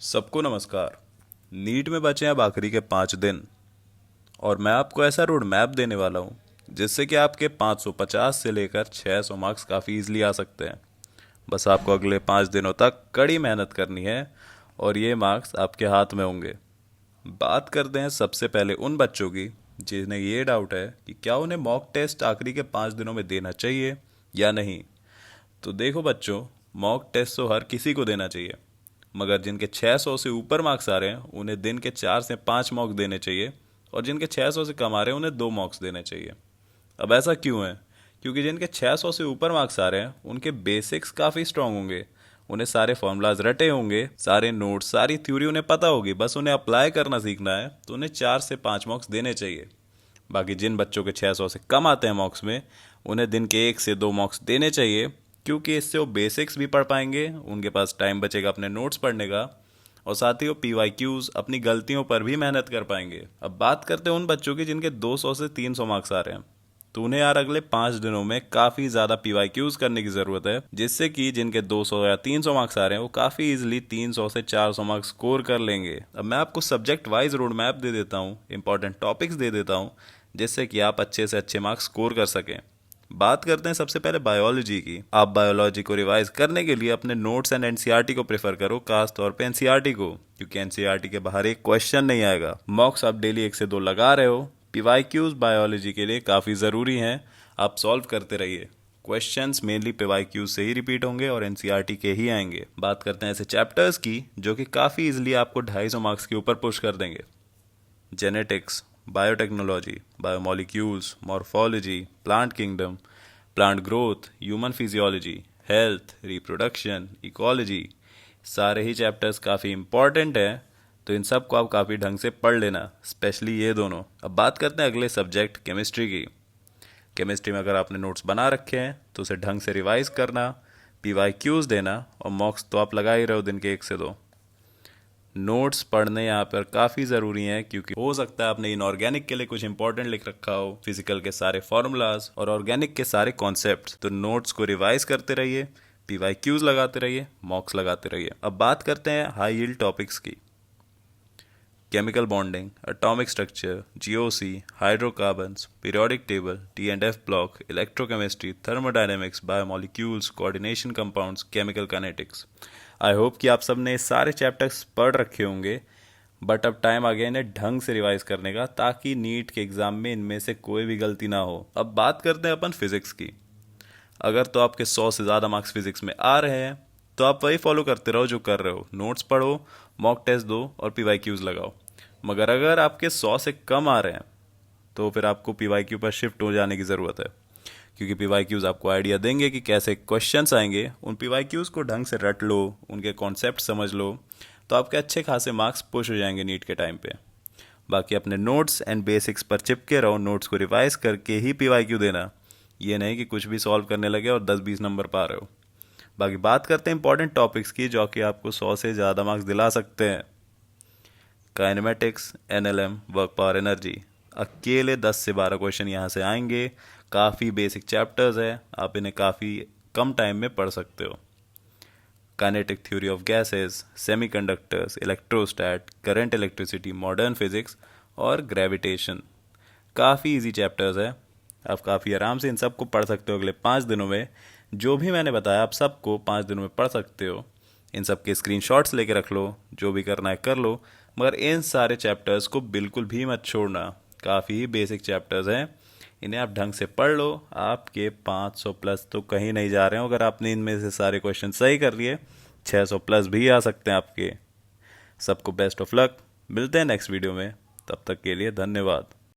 सबको नमस्कार। नीट में बचे हैं अब आखिरी के 5 दिन और मैं आपको ऐसा रोड मैप देने वाला हूँ जिससे कि आपके 550 से लेकर 600 मार्क्स काफ़ी इजीली आ सकते हैं। बस आपको अगले 5 दिनों तक कड़ी मेहनत करनी है और ये मार्क्स आपके हाथ में होंगे। बात करते हैं सबसे पहले उन बच्चों की जिन्हें ये डाउट है कि क्या उन्हें मॉक टेस्ट आखिरी के 5 दिनों में देना चाहिए या नहीं। तो देखो बच्चों, मॉक टेस्ट तो हर किसी को देना चाहिए, मगर जिनके 600 से ऊपर मार्क्स आ रहे हैं उन्हें दिन के 4 से 5 मॉक देने चाहिए और जिनके 600 से कम आ रहे हैं उन्हें 2 मॉक्स देने चाहिए। अब ऐसा क्यों है? क्योंकि जिनके 600 से ऊपर मार्क्स आ रहे हैं उनके बेसिक्स काफ़ी स्ट्रांग होंगे, उन्हें सारे फॉर्मूलाज रटे होंगे, सारे नोट्स सारी थ्योरी उन्हें पता होगी, बस उन्हें अप्लाई करना सीखना है, तो उन्हें 4 से 5 मॉक्स देने चाहिए। बाकी जिन बच्चों के 600 से कम आते हैं मॉक्स में, उन्हें दिन के 1 से 2 मॉक्स देने चाहिए, क्योंकि इससे वो बेसिक्स भी पढ़ पाएंगे, उनके पास टाइम बचेगा अपने नोट्स पढ़ने का, और साथ ही वो पीवाईक्यूज अपनी गलतियों पर भी मेहनत कर पाएंगे। अब बात करते हैं उन बच्चों की जिनके 200 से 300 मार्क्स आ रहे हैं, तो उन्हें यार अगले 5 दिनों में काफ़ी ज़्यादा पीवाईक्यूज करने की ज़रूरत है, जिससे कि जिनके 200 या 300 मार्क्स आ रहे हैं वो काफ़ी इजीली 300 से 400 मार्क्स स्कोर कर लेंगे। अब मैं आपको सब्जेक्ट वाइज रोड मैप दे देता हूँ, इंपॉर्टेंट टॉपिक्स दे देता हूँ, जिससे कि आप अच्छे से अच्छे मार्क्स स्कोर कर सकें। बात करते हैं सबसे पहले बायोलॉजी की। आप बायोलॉजी को रिवाइज करने के लिए अपने नोट्स एंड एनसीईआरटी को प्रेफर करो, खास तौर पे एनसीईआरटी को, क्योंकि एनसीईआरटी के बाहर एक क्वेश्चन नहीं आएगा। मॉक्स आप डेली 1 से 2 लगा रहे हो, पीवाईक्यूज बायोलॉजी के लिए काफ़ी ज़रूरी हैं, आप सॉल्व करते रहिए। क्वेश्चंस मेनली पीवाईक्यूज से ही रिपीट होंगे और एनसीईआरटी के ही आएंगे। बात करते हैं ऐसे चैप्टर्स की जो कि काफ़ी इजीली आपको 250 मार्क्स के ऊपर पुश कर देंगे। Genetics, biotechnology, biomolecules, morphology, plant kingdom, plant growth, human physiology, health, reproduction, ecology, सारे ही चैप्टर्स काफ़ी इंपॉर्टेंट हैं, तो इन सब को आप काफ़ी ढंग से पढ़ लेना, स्पेशली ये दोनों। अब बात करते हैं अगले सब्जेक्ट केमिस्ट्री की। केमिस्ट्री में अगर आपने नोट्स बना रखे हैं तो उसे ढंग से रिवाइज करना, पीवाईक्यूज देना, और मॉक्स तो आप लगा ही रहे हो दिन के 1 से 2। नोट्स पढ़ने यहाँ पर काफ़ी ज़रूरी हैं, क्योंकि हो सकता है आपने इनऑर्गेनिक के लिए कुछ इंपॉर्टेंट लिख रखा हो, फिजिकल के सारे फॉर्मूलाज और ऑर्गेनिक के सारे कॉन्सेप्ट्स। तो नोट्स को रिवाइज करते रहिए, पीवाईक्यूज लगाते रहिए, मॉक्स लगाते रहिए। अब बात करते हैं हाई यील्ड टॉपिक्स की। Chemical bonding, atomic structure, GOC, hydrocarbons, periodic table, T and F block, electrochemistry, thermodynamics, biomolecules, coordination compounds, chemical kinetics. I hope कि आप सब ने सारे चैप्टर्स पढ़ रखे होंगे, बट अब टाइम आ गया इन्हें ढंग से रिवाइज करने का, ताकि नीट के एग्जाम में इनमें से कोई भी गलती ना हो। अब बात करते हैं अपन फिजिक्स की। अगर तो आपके 100 से ज़्यादा मार्क्स फिजिक्स में आ रहे हैं तो आप वही फॉलो करते रहो जो कर रहे हो, नोट्स पढ़ो, मॉक टेस्ट दो और पीवाईक्यूज लगाओ। मगर अगर आपके 100 से कम आ रहे हैं तो फिर आपको पीवाईक्यू पर शिफ्ट हो जाने की ज़रूरत है, क्योंकि पीवाईक्यूज आपको आइडिया देंगे कि कैसे क्वेश्चंस आएंगे। उन पीवाईक्यूज को ढंग से रट लो, उनके कॉन्सेप्ट समझ लो, तो आपके अच्छे खासे मार्क्स पुश हो जाएंगे नीट के टाइम पे। बाकी अपने नोट्स एंड बेसिक्स पर चिपके रहो, नोट्स को रिवाइज करके ही पीवाईक्यू देना, ये नहीं कि कुछ भी सॉल्व करने लगे और 10-20 नंबर पा रहे हो। बाकी बात करते हैं इंपॉर्टेंट टॉपिक्स की जो कि आपको 100 से ज़्यादा मार्क्स दिला सकते हैं। Kinematics, NLM, work power energy, अकेले 10 से 12 क्वेश्चन यहाँ से आएंगे। काफ़ी बेसिक चैप्टर्स है, आप इन्हें काफ़ी कम टाइम में पढ़ सकते हो। Kinetic theory of gases, semiconductors, electrostat, current electricity, modern physics और ग्रेविटेशन, काफ़ी इजी चैप्टर्स है। आप काफ़ी आराम से इन सब को पढ़ सकते हो अगले 5 दिनों में। जो भी मैंने बताया आप सबको 5 दिनों में पढ़ सकते हो। इन सब के स्क्रीनशॉट्स लेके रख लो, जो भी करना है कर लो, मगर इन सारे चैप्टर्स को बिल्कुल भी मत छोड़ना। काफ़ी ही बेसिक चैप्टर्स हैं, इन्हें आप ढंग से पढ़ लो। आपके 500 प्लस तो कहीं नहीं जा रहे हो अगर आपने इनमें से सारे क्वेश्चन सही कर लिए, 600 प्लस भी आ सकते हैं आपके। सबको बेस्ट ऑफ लक, मिलते हैं नेक्स्ट वीडियो में, तब तक के लिए धन्यवाद।